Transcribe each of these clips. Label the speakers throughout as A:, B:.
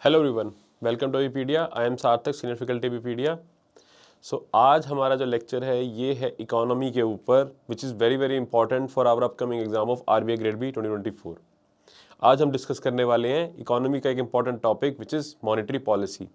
A: Hello everyone, welcome to विपीडिया। I am Sarthak, senior faculty विपीडिया। आज हमारा जो लेक्चर है ये है इकोनॉमी के ऊपर, which is very very important for our upcoming exam of RBI grade B 2024। आज हम डिस्कस करने वाले हैं इकोनॉमी का एक important topic which is monetary policy,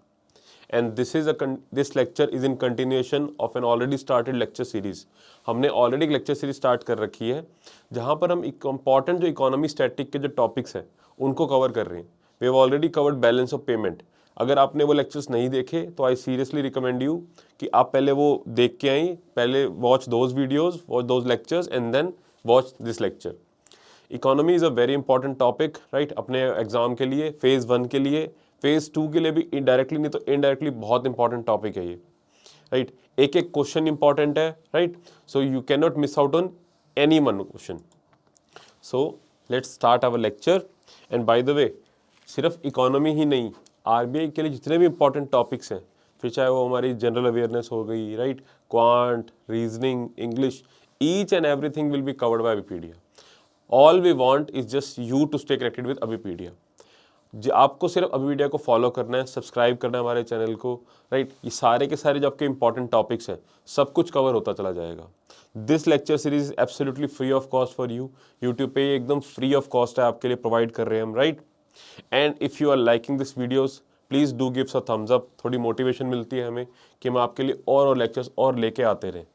A: and this lecture is in continuation of an already started lecture series. हमने already एक lecture series start कर रखी है जहाँ पर हम इंपॉर्टेंट जो इकोनॉमी स्टैटिक के जो टॉपिक्स हैं उनको कवर कर रहे हैं। We have already covered balance of payment. अगर आपने वो लेक्चर्स नहीं देखे तो आई सीरियसली रिकमेंड यू कि आप पहले वो देख के आएँ, पहले watch those videos, watch those lectures and then watch this lecture. Economy is a very important topic, right, अपने एग्जाम के लिए, फेज़ 1 के लिए, फेज़ 2 के लिए भी डायरेक्टली नहीं तो इनडायरेक्टली बहुत इंपॉर्टेंट टॉपिक है ये, राइट। एक एक क्वेश्चन इंपॉर्टेंट है, right, so you can not miss out on any one question. So let's start our lecture. And by the way, सिर्फ इकोनॉमी ही नहीं, आरबीआई के लिए जितने भी इंपॉर्टेंट टॉपिक्स हैं, फिर चाहे वो हमारी जनरल अवेयरनेस हो गई, right, quant, reasoning, English, each and everything will be covered by विपीडिया। All we want is just you to stay connected with अविपीडिया। आपको सिर्फ अविपीडिया को फॉलो करना है, सब्सक्राइब करना है हमारे चैनल को, राइट। ये सारे के सारे जो आपके इंपॉर्टेंट टॉपिक्स हैं सब कुछ कवर होता चला जाएगा। This lecture series is absolutely free of cost for you. YouTube पे एकदम फ्री ऑफ कॉस्ट है, आपके लिए प्रोवाइड कर रहे हैं हम, right. And if you are liking this videos, please do gives a thumbs up. थोड़ी मोटिवेशन मिलती है हमें कि हम आपके लिए और लेक्चर्स और लेके आते रहें।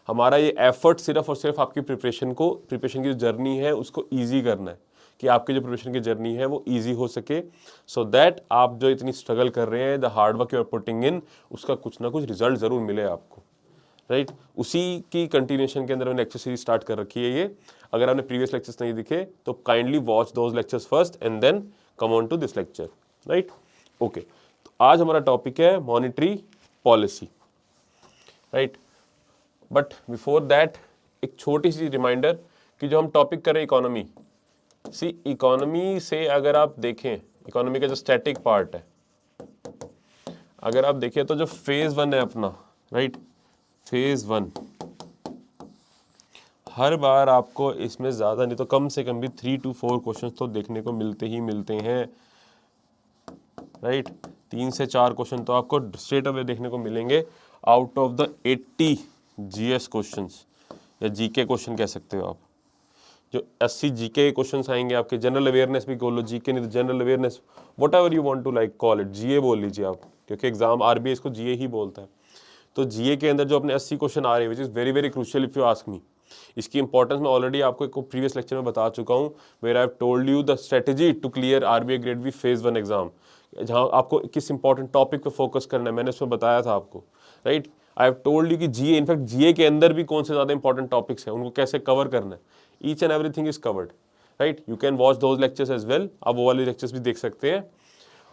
A: हमारा ये एफर्ट सिर्फ और सिर्फ आपकी प्रिपरेशन की जो जर्नी है उसको ईजी करना है, कि आपकी जो प्रिपरेशन की जर्नी है वो ईजी हो सके, सो दैट आप जो इतनी स्ट्रगल कर रहे हैं, the hard work you are putting in, उसका कुछ ना कुछ रिजल्ट ज़रूर मिले आपको, राइट। उसी की कंटिन्यूएशन के अंदर मैंने लेक्चर सीरीज स्टार्ट कर रखी है ये। अगर आपने प्रीवियस लेक्चर्स नहीं दिखे तो kindly watch those lectures first and then come on to this lecture, right. Okay, तो आज हमारा टॉपिक है monetary policy, right. But before that एक छोटी सी रिमाइंडर कि जो हम टॉपिक करें इकोनॉमी, सी इकोनॉमी से अगर आप देखें, इकोनॉमी का जो स्टैटिक पार्ट है अगर आप देखें तो जो फेज़ 1 है अपना, राइट, फेज़ 1, हर बार आपको इसमें ज़्यादा नहीं तो कम से कम भी 3 to 4 क्वेश्चन तो देखने को मिलते ही मिलते हैं, राइट। 3 से 4 क्वेश्चन तो आपको स्ट्रेट अवे देखने को मिलेंगे out of the 80 GS questions या जीके क्वेश्चन कह सकते हो आप। जो 80 जीके क्वेश्चंस आएंगे आपके, जनरल अवेयरनेस भी बोलो, जीके नहीं तो general awareness, whatever you want to like call it, GA बोल लीजिए आप, क्योंकि एग्जाम आरबीआई इसको जीए ही बोलता है। तो जीए के अंदर जो अपने 80 क्वेश्चन आ रहे हैं, विच is very very crucial if you ask me. इसकी इंपॉर्टेंस मैं ऑलरेडी आपको एक प्रीवियस लेक्चर में बता चुका हूँ, where I have told you the strategy to clear RBI grade B phase 1 exam, जहाँ आपको किस इंपॉर्टेंट टॉपिक पे फोकस करना है, मैंने उसमें बताया था आपको, right. I have told you कि जीए, इनफैक्ट जीए के अंदर भी कौन से ज़्यादा इंपॉर्टेंट टॉपिक्स हैं, उनको कैसे कवर करना है, each and everything is covered, right. You can watch those lectures as well, आप वो वाले लेक्चर्स भी देख सकते हैं।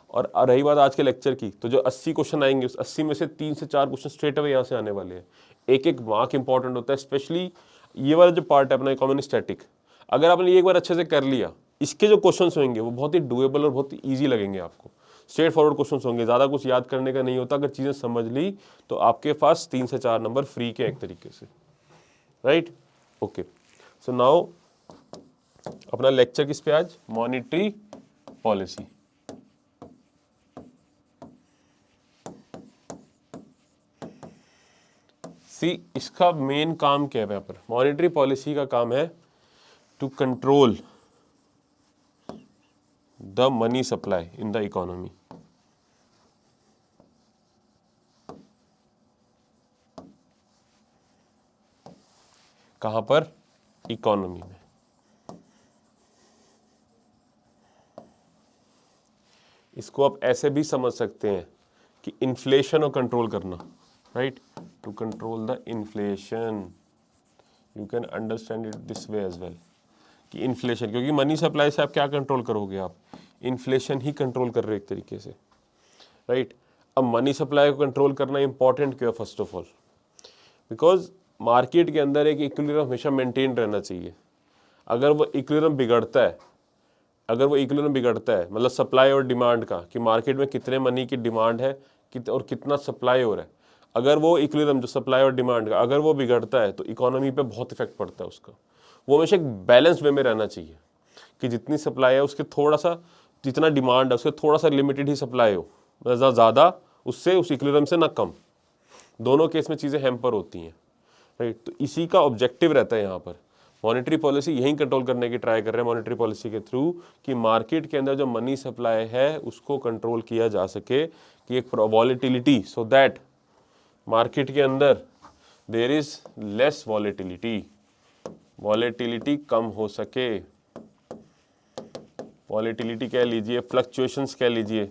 A: और रही बात आज के लेक्चर की, तो जो 80 क्वेश्चन आएंगे उस 80 में से 3 से 4 क्वेश्चन स्ट्रेट अवे यहाँ से आने वाले हैं। एक एक मार्क इंपॉर्टेंट होता है, स्पेशली ये वाला जो पार्ट है अपना इकोनॉमिक स्टैटिक, अगर आपने एक बार अच्छे से कर लिया, इसके जो क्वेश्चंस होंगे वो बहुत ही डुएबल और बहुत ही ईजी लगेंगे आपको। स्ट्रेट फॉरवर्ड क्वेश्चंस होंगे, ज़्यादा कुछ याद करने का नहीं होता। अगर चीज़ें समझ ली तो आपके पास 3 से 4 नंबर फ्री के एक तरीके से, राइट। ओके, सो नाउ अपना लेक्चर किस पे आज, मॉनेटरी पॉलिसी। सी इसका मेन काम क्या है यहाँ पर, मॉनेटरी पॉलिसी का काम है to control the money supply in the economy. कहां पर, इकोनॉमी में। इसको आप ऐसे भी समझ सकते हैं कि इन्फ्लेशन को कंट्रोल करना, right, to control the inflation, you can understand it this way as well, कि इन्फ्लेशन, क्योंकि मनी सप्लाई से आप क्या कंट्रोल करोगे, आप इन्फ्लेशन ही कंट्रोल कर रहे हो एक तरीके से, राइट। अब मनी सप्लाई को कंट्रोल करना इंपॉर्टेंट क्यों है, first of all because market के अंदर एक इक्विलिब्रियम हमेशा मेंटेन रहना चाहिए। अगर वो इक्विलिब्रियम बिगड़ता है, मतलब सप्लाई और डिमांड का, कि मार्केट में कितने मनी की डिमांड है और कितना सप्लाई हो रहा है, अगर वो इक्विलिब्रियम जो सप्लाई और डिमांड का अगर वो बिगड़ता है तो इकोनॉमी पे बहुत इफेक्ट पड़ता है उसका। वो हमेशा एक बैलेंस वे में रहना चाहिए कि जितनी सप्लाई है उसके थोड़ा सा जितना डिमांड है उससे थोड़ा सा लिमिटेड ही सप्लाई हो, मतलब ज़्यादा उससे उस इक्विलिब्रियम से ना कम, दोनों केस में चीज़ें हैम्पर होती हैं, राइट। तो इसी का ऑब्जेक्टिव रहता है यहाँ पर। मॉनेटरी पॉलिसी यही कंट्रोल करने की ट्राई कर रहे हैं मॉनेटरी पॉलिसी के थ्रू कि मार्केट के अंदर जो मनी सप्लाई है उसको कंट्रोल किया जा सके, कि एक वॉलेटिलिटी, सो दैट मार्केट के अंदर देयर इज लेस वॉलेटिलिटी कम हो सके। वॉलेटिलिटी कह लीजिए, फ्लक्चुएशंस कह लीजिए,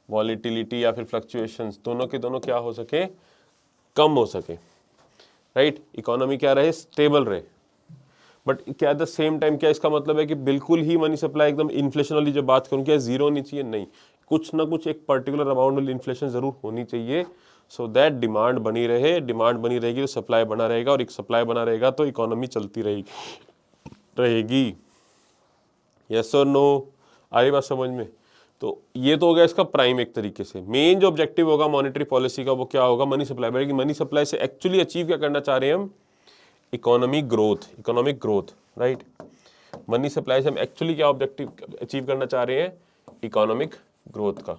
A: वॉलेटिलिटी या फिर फ्लक्चुएशंस, दोनों के दोनों क्या हो सके, कम हो सके, राइट। इकोनॉमी क्या रहे, स्टेबल रहे। बट क्या एट द सेम टाइम क्या इसका मतलब है कि बिल्कुल ही मनी सप्लाई एकदम इन्फ्लेशन वाली जो बात करूँ क्या जीरो होनी चाहिए, नहीं, कुछ ना कुछ एक पर्टिकुलर अमाउंट वाली इन्फ्लेशन जरूर होनी चाहिए, सो दैट डिमांड बनी रहे। डिमांड बनी रहेगी तो सप्लाई बना रहेगा, और एक सप्लाई बना रहेगा तो इकोनॉमी चलती रहेगी। यस और नो, आ रही बात समझ में। तो ये तो हो गया इसका प्राइम एक तरीके से। मेन जो ऑब्जेक्टिव होगा मॉनेटरी पॉलिसी का वो क्या होगा, मनी सप्लाई बढ़ेगी। मनी सप्लाई से एक्चुअली अचीव क्या करना चाह रहे हैं हम, economic growth, right. Money supply से हम एक्चुअली क्या ऑब्जेक्टिव अचीव करना चाह रहे हैं, इकोनॉमिक ग्रोथ का।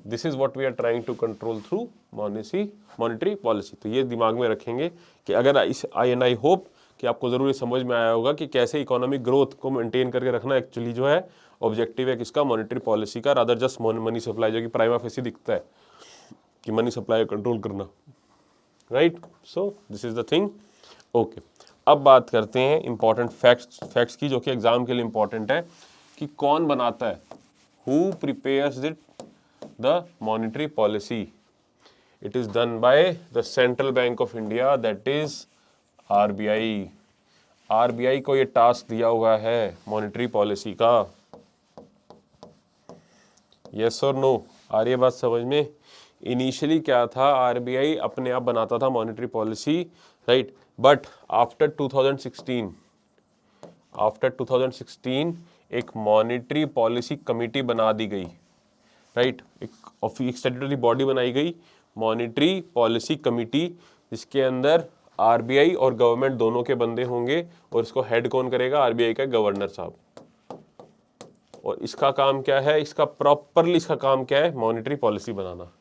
A: This is what we are trying to control through monetary policy. तो ये दिमाग में रखेंगे कि अगर इस आई होप कि आपको जरूर ये समझ में आया होगा कि कैसे इकोनॉमिक ग्रोथ को मेंटेन करके रखना एक्चुअली जो है ऑब्जेक्टिव है किसका, मॉनेटरी पॉलिसी का, रादर जस्ट मनी सप्लाई, जो कि प्राइमा फेसी दिखता है कि मनी सप्लाई कंट्रोल करना, right. So this is the thing. Okay, अब बात करते हैं इंपॉर्टेंट फैक्ट्स की, जो कि एग्जाम के लिए इंपॉर्टेंट है कि कौन बनाता है, who prepares it, the monetary policy. It is done by the central bank of India, that is RBI. RBI को ये टास्क दिया हुआ है मॉनेटरी पॉलिसी का। यस और नो, आ रही है बात समझ में। इनिशियली क्या था, आरबीआई अपने आप बनाता था monetary policy, right, but after 2016 एक मॉनेटरी पॉलिसी कमेटी बना दी गई, राइट। एक स्टैट्यूटरी बॉडी बनाई गई, मॉनेटरी पॉलिसी कमेटी, जिसके अंदर आरबीआई और गवर्नमेंट दोनों के बंदे होंगे, और इसको हेड कौन करेगा, आरबीआई का गवर्नर साहब। और इसका काम क्या है, इसका प्रॉपरली इसका काम क्या है, मॉनेटरी पॉलिसी बनाना,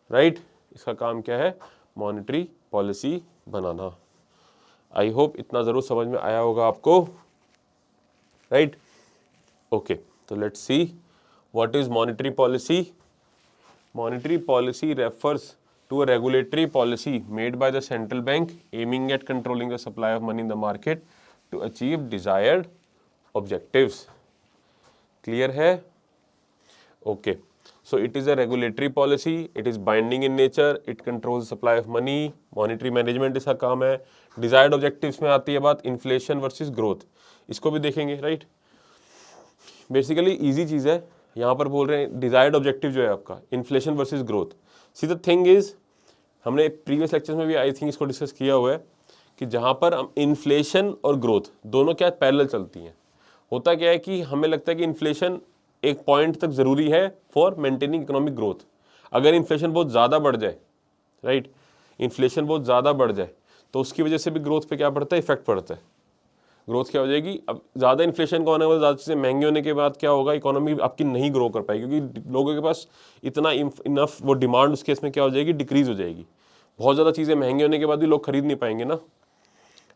A: राइट। इसका काम क्या है, monetary policy banana. I hope इतना जरूर समझ में आया होगा आपको, राइट। ओके, तो let's see what is monetary policy. Monetary policy refers to a regulatory policy made by the central bank aiming at controlling the supply of money in the market to achieve desired objectives. Clear है? Okay. So it is a regulatory policy. It is binding in nature. It controls the supply of money. Monetary management इसका काम है. Desired objectives में आती है बात inflation versus growth. इसको भी देखेंगे, right? Basically easy चीज़ है। यहाँ पर बोल रहे हैं डिजायर्ड ऑब्जेक्टिव जो है आपका, inflation versus growth. See the thing is, हमने प्रीवियस लेक्चर्स में भी आई थिंक इसको डिस्कस किया हुआ है कि जहाँ पर हम इन्फ्लेशन और ग्रोथ दोनों क्या पैरेलल चलती हैं। होता क्या है कि हमें लगता है कि इन्फ्लेशन एक पॉइंट तक ज़रूरी है फॉर मेंटेनिंग इकोनॉमिक ग्रोथ। अगर इन्फ्लेशन बहुत ज़्यादा बढ़ जाए, राइट, इन्फ्लेशन बहुत ज़्यादा बढ़ जाए तो उसकी वजह से भी ग्रोथ पे क्या पड़ता है, इफेक्ट पड़ता है। ग्रोथ क्या हो जाएगी, अब ज़्यादा इन्फ्लेशन का होने वाला, ज़्यादा चीज़ें महंगी होने के बाद क्या होगा, इकोनॉमी आपकी नहीं ग्रो कर पाएगी, क्योंकि लोगों के पास इतना इनफ वो डिमांड उस केस में क्या हो जाएगी, डिक्रीज हो जाएगी। बहुत ज़्यादा चीज़ें महंगी होने के बाद भी लोग खरीद नहीं पाएंगे ना,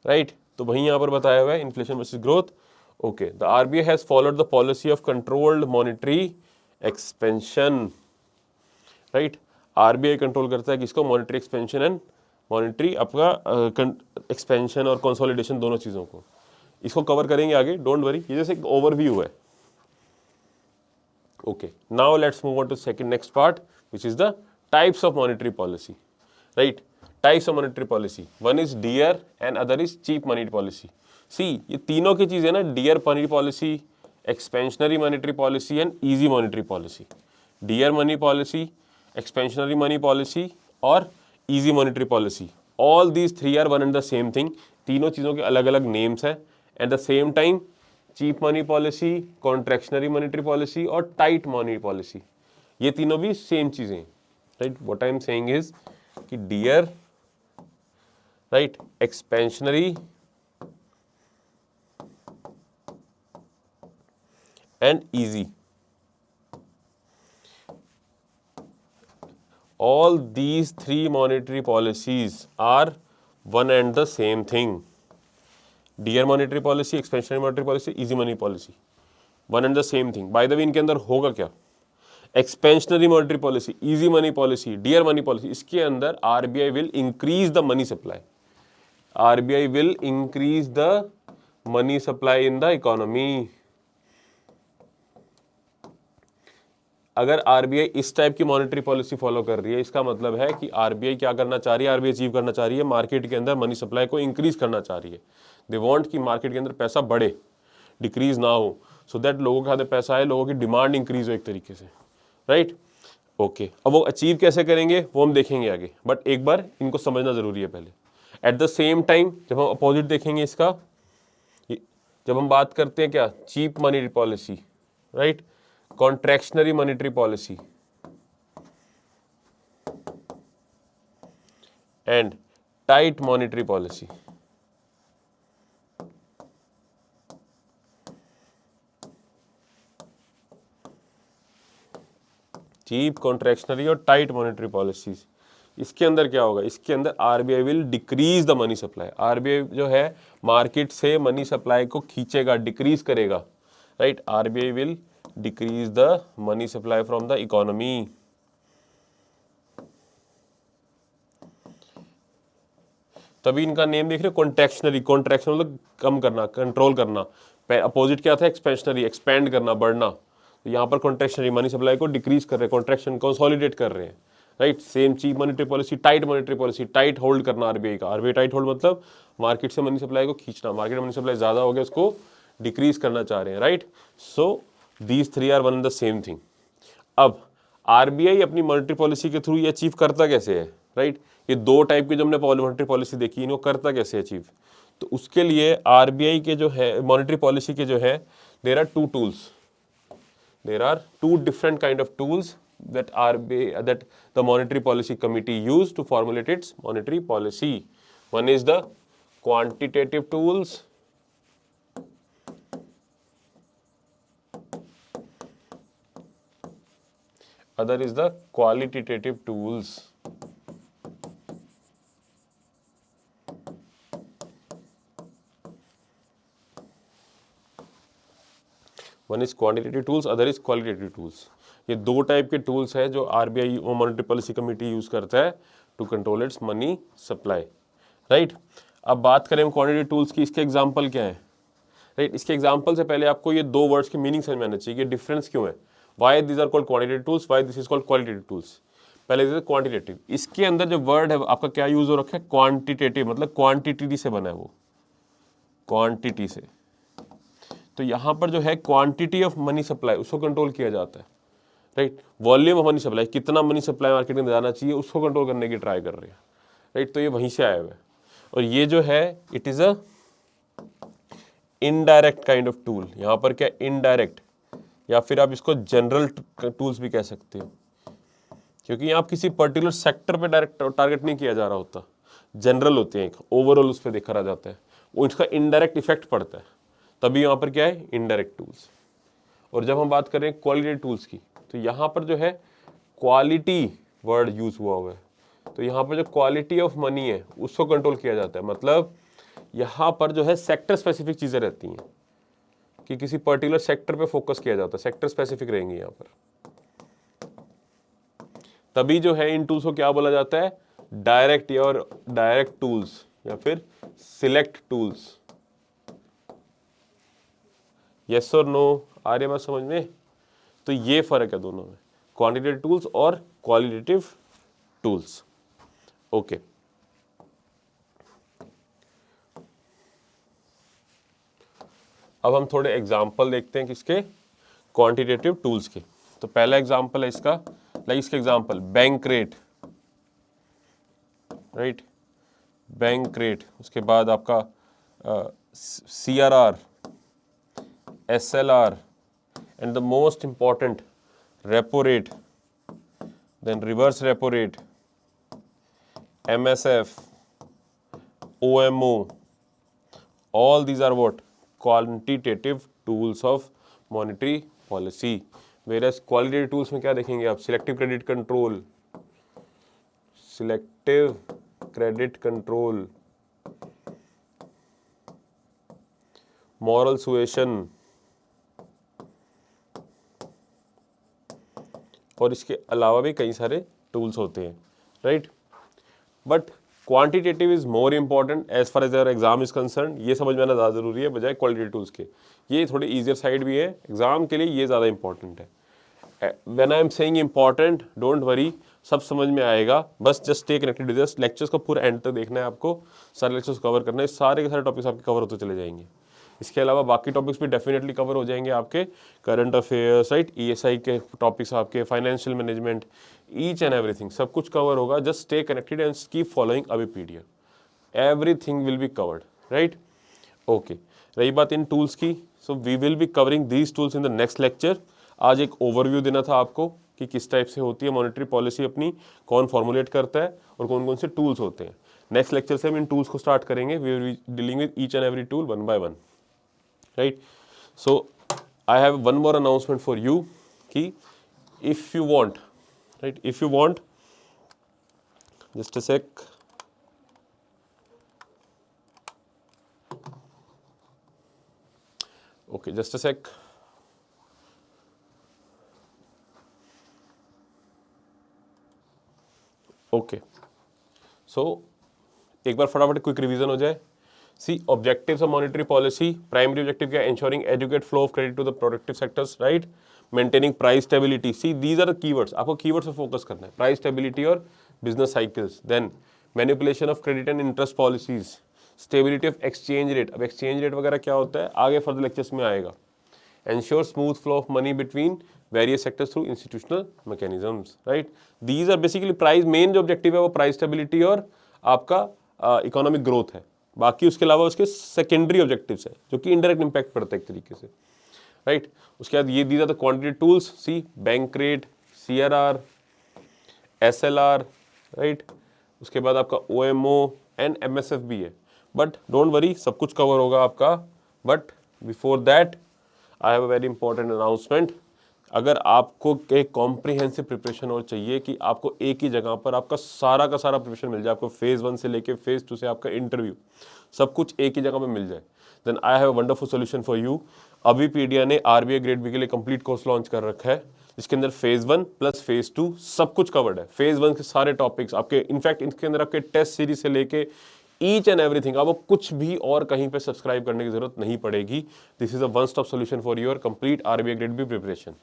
A: राइट। तो वहीं यहाँ पर बताया हुआ है inflation versus growth. Okay, the RBI has followed the policy of controlled monetary expansion, right. RBI control करता है किसको, मॉनेटरी एक्सपेंशन एंड मॉनेटरी आपका एक्सपेंशन और कंसोलिडेशन, दोनों चीज़ों को। इसको कवर करेंगे आगे, डोंट वरी, ये जैसे एक ओवरव्यू है। Okay, now let's move on to second next part, which is the types of monetary policy, right. Types of monetary policy, one is dear and other is cheap monetary policy. See, ये तीनों की चीजें ना, dear monetary policy, expansionary monetary policy and easy monetary policy. Dear money policy, expansionary money policy और easy monetary policy, all these three are one and the same thing. तीनों चीज़ों के अलग अलग नेम्स हैं। At the same time cheap money policy, contractionary monetary policy और tight money policy, ये तीनों भी सेम चीज़ें हैं, right. What I am saying is कि dear right, expansionary and easy. All these three monetary policies are one and the same thing. Dear monetary policy, expansionary monetary policy, easy money policy, one and the same thing. By the way, इनके अंदर होगा क्या? Expansionary monetary policy, easy money policy, dear money policy, इसके अंदर RBI will increase the money supply. RBI will increase the money supply in the economy. अगर RBI इस type की monetary policy follow कर रही है, इसका मतलब है कि आरबीआई क्या करना चाह रही है? आरबीआई अचीव करना चाह रही है मार्केट के अंदर मनी सप्लाई को इंक्रीज करना चाह रही है. दे वांट कि मार्केट के अंदर पैसा बढ़े, डिक्रीज ना हो, सो दैट लोगों के हाथ में पैसा आए, लोगों की डिमांड इंक्रीज हो एक तरीके से. Right, okay. अब वो अचीव कैसे करेंगे वो हम देखेंगे आगे, बट एक बार इनको समझना जरूरी है पहले. एट द सेम टाइम जब हम अपोजिट देखेंगे इसका, जब हम बात करते हैं क्या, cheap money policy, right, contractionary monetary policy and tight monetary policy. Cheap, contractionary और टाइट मॉनेटरी पॉलिसीज. इसके अंदर क्या होगा? इसके अंदर RBI will decrease the money supply. RBI जो है मार्केट से मनी सप्लाई को खींचेगा, डिक्रीज करेगा. Right, RBI will decrease the money supply from the economy. तभी इनका नेम देख रहे हो, कॉन्ट्रैक्शनरी. कॉन्ट्रैक्शन मतलब कम करना, कंट्रोल करना. अपोजिट क्या था? एक्सपेंशनरी, एक्सपेंड करना, बढ़ना. तो यहाँ पर कॉन्ट्रैक्शनरी, मनी सप्लाई को डिक्रीज कर रहे हैं, कॉन्ट्रैक्शन कंसोलिडेट कर रहे हैं. Right, same cheap monetary policy, tight monetary policy, tight hold करना आरबीआई का. आरबीआई टाइट होल्ड मतलब मार्केट से मनी सप्लाई को खींचना. मार्केट में मनी सप्लाई ज्यादा हो गया, उसको डिक्रीज करना चाह रहे हैं. Right, so these three are one and the same thing. अब आरबीआई अपनी मॉनेटरी पॉलिसी के थ्रू ये अचीव करता कैसे है? राइट, ये दो टाइप की जो हमने मॉनेटरी पॉलिसी देखी, इनको करता कैसे अचीव? तो उसके लिए आरबीआई के जो है मॉनेटरी पॉलिसी के जो है, there are two tools. There are two different kind of tools that that the monetary policy committee used to formulate its monetary policy. One is the quantitative tools, other is the qualitative tools. One is quantitative tools, other is qualitative tools. ये दो type के tools है जो RBI और monetary policy committee use करता है to control its money supply. Right, अब बात करें हम क्वांटिटेटिव टूल्स की, इसके एग्जांपल क्या है? राइट, इसके एग्जांपल से पहले आपको ये दो वर्ड्स की मीनिंग समझ में आना चाहिए, डिफरेंस क्यों है. Why this are called quantitative tools, why this is called qualitative tools. पहले दिस क्वांटिटेटिव. इसके अंदर जो वर्ड है आपका क्या यूज हो रखा है? क्वांटिटेटिव, मतलब क्वांटिटी से बना है, वो क्वांटिटी से. तो यहाँ पर जो है क्वांटिटी ऑफ मनी सप्लाई, उसको कंट्रोल किया जाता है. Right, volume of money supply, कितना मनी सप्लाई मार्केट में जाना चाहिए, उसको कंट्रोल करने की ट्राई कर रहे हैं. राइट, तो ये वहीं से आया हुआ है. और ये जो है it is a indirect kind of tool. यहाँ पर क्या, इनडायरेक्ट, या फिर आप इसको जनरल टूल्स भी कह सकते हो, क्योंकि यहाँ किसी पर्टिकुलर सेक्टर पे डायरेक्ट टारगेट नहीं किया जा रहा होता. जनरल होते हैं, एक ओवरऑल उस पर देखा रहा जाता है, वो इसका इनडायरेक्ट इफेक्ट पड़ता है. तभी यहाँ पर क्या है, इनडायरेक्ट टूल्स. और जब हम बात करें क्वालिटेटिव टूल्स की, तो यहाँ पर जो है क्वालिटी वर्ड यूज हुआ है. तो यहाँ पर जो क्वालिटी ऑफ मनी है उसको कंट्रोल किया जाता है. मतलब यहाँ पर जो है सेक्टर स्पेसिफिक चीजें रहती हैं कि किसी पर्टिकुलर सेक्टर पे फोकस किया जाता है, सेक्टर स्पेसिफिक रहेंगे यहाँ पर. तभी जो है इन टूल्स को क्या बोला जाता है, डायरेक्ट और डायरेक्ट टूल्स या फिर सिलेक्ट टूल्स. यस और नो, आ रही है बात समझ में? तो ये फर्क है दोनों में, क्वांटिटेटिव टूल्स और क्वालिटेटिव टूल्स. ओके, अब हम थोड़े एग्जांपल देखते हैं किसके, क्वांटिटेटिव टूल्स के. तो पहला एग्जांपल है इसका, लाइक इसके example bank rate. Right, bank rate. उसके बाद आपका CRR, SLR, and the most important repo rate, then reverse repo rate, MSF, OMO, all these are what? Quantitative tools of monetary policy. Whereas qualitative tools में क्या देखेंगे आप? Selective credit control, selective credit control, moral suasion, और इसके अलावा भी कई सारे टूल्स होते हैं, right. But quantitative is more important as far as our exam is concern. ये समझ में आना ज़्यादा ज़रूरी है बजाय क्वालिटेटिव टूल्स के. ये थोड़ी ईजियर साइड भी है एग्जाम के लिए, ये ज़्यादा इंपॉर्टेंट है. When I am saying important, don't worry, सब समझ में आएगा. बस just stay connected with us. Lectures को पूरा एंड तक देखना है आपको, सारे लेक्चर्स कवर करना है, सारे के सारे टॉपिक्स आपके कवर होते चले जाएंगे. इसके अलावा बाकी टॉपिक्स भी डेफिनेटली कवर हो जाएंगे आपके. करंट अफेयर्स, राइट, ESI के टॉपिक्स आपके, financial management, each and everything, सब कुछ कवर होगा. Just stay connected and keep following अबीपीडिया. Everything will be covered, right. Okay, रही बात इन टूल्स की, so we will be covering these tools in the next lecture. आज एक ओवरव्यू देना था आपको कि किस टाइप से होती है मॉनेटरी पॉलिसी अपनी, कौन फॉर्मुलेट करता है और कौन कौन से टूल्स होते हैं. नेक्स्ट लेक्चर से हम इन टूल्स को स्टार्ट करेंगे. We will be dealing with each and every tool one by one, right. So I have one more announcement for you कि if you want, right, if you want, just a sec, okay, just a sec. Okay, so एक बार फटाफट quick revision हो जाए. See, objectives of monetary policy, primary objective क्या? Ensuring adequate flow of credit to the productive sectors, right? Maintaining price stability. See, these are the keywords. आपको keywords पे focus करना है. Price stability और business cycles. Then manipulation of credit and interest policies. Stability of exchange rate. अब exchange rate वगैरह क्या होता है आगे further lectures में आएगा. Ensure smooth flow of money between various sectors through institutional mechanisms, right? These are basically price. main जो objective है वो price stability और आपका economic growth है. बाकी उसके अलावा उसके सेकेंडरी ऑब्जेक्टिव्स है जो कि इनडायरेक्ट इंपैक्ट पड़ता है एक तरीके से, राइट. उसके बाद ये these are the quantity tools. See, bank rate, CRR, SLR, right. उसके बाद आपका OMO एंड MSF भी है. बट डोंट वरी, सब कुछ कवर होगा आपका. But before that I have a very important announcement. अगर आपको एक कॉम्प्रिहेंसिव प्रिपरेशन और चाहिए कि आपको एक ही जगह पर आपका सारा का सारा प्रिपरेशन मिल जाए, आपको फेज़ 1 से लेके फेज़ 2 से आपका इंटरव्यू सब कुछ एक ही जगह पे मिल जाए, then I have a wonderful solution for you. अबीपीडिया ने RBI ग्रेड बी के लिए कंप्लीट कोर्स लॉन्च कर रखा है जिसके अंदर फेज़ 1 प्लस फेज़ 2 सब कुछ कवर्ड है. फेज़ 1 के सारे टॉपिक्स आपके, इनफैक्ट इसके अंदर आपके टेस्ट सीरीज से लेके ईच एंड एवरीथिंग, आपको कुछ भी और कहीं पे सब्सक्राइब करने की जरूरत नहीं पड़ेगी. This is a one stop solution for your complete RBI grade B preparation.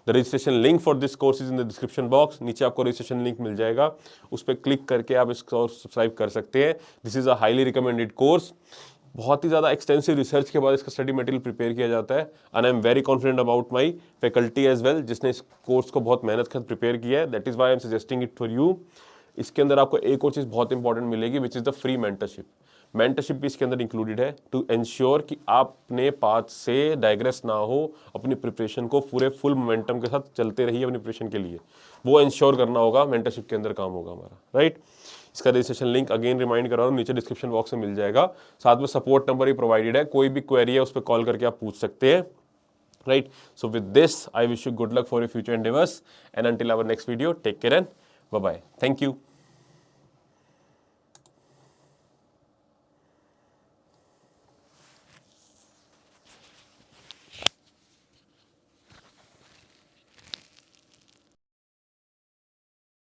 A: The registration link for this course is in the description box. नीचे आपको रजिस्ट्रेशन लिंक मिल जाएगा, उस पर क्लिक करके आप इसको सब्सक्राइब कर सकते हैं. This is a highly recommended course. बहुत ही ज़्यादा एक्सटेंसिव रिसर्च के बाद इसका स्टडी मटेरियल प्रिपेयर किया जाता है. And I am very confident about my faculty as well, जिसने इस कोर्स को बहुत मेहनत कर प्रिपेयर किया है. That is why I am suggesting it for you. इसके अंदर आपको एक और चीज़ बहुत इंपॉर्टेंट मिलेगी which is the free mentorship. Mentorship भी इसके अंदर इंक्लूडेड है टू एंश्योर कि आपने पाथ से डाइग्रेस ना हो, अपनी प्रिपरेशन को पूरे फुल मोमेंटम के साथ चलते रहिए अपनी प्रिपरेशन के लिए. वो एंश्योर करना होगा, मेंटरशिप के अंदर काम होगा हमारा, राइट. इसका रजिस्ट्रेशन लिंक अगेन रिमाइंड करा रहा हूँ, नीचे डिस्क्रिप्शन बॉक्स में मिल जाएगा. साथ में सपोर्ट नंबर ही प्रोवाइडेड है, कोई भी क्वेरी है उस पर कॉल करके आप पूछ सकते हैं, right. So with this I wish you good luck for your future endeavours and until our next video, take care and bye bye. Thank you.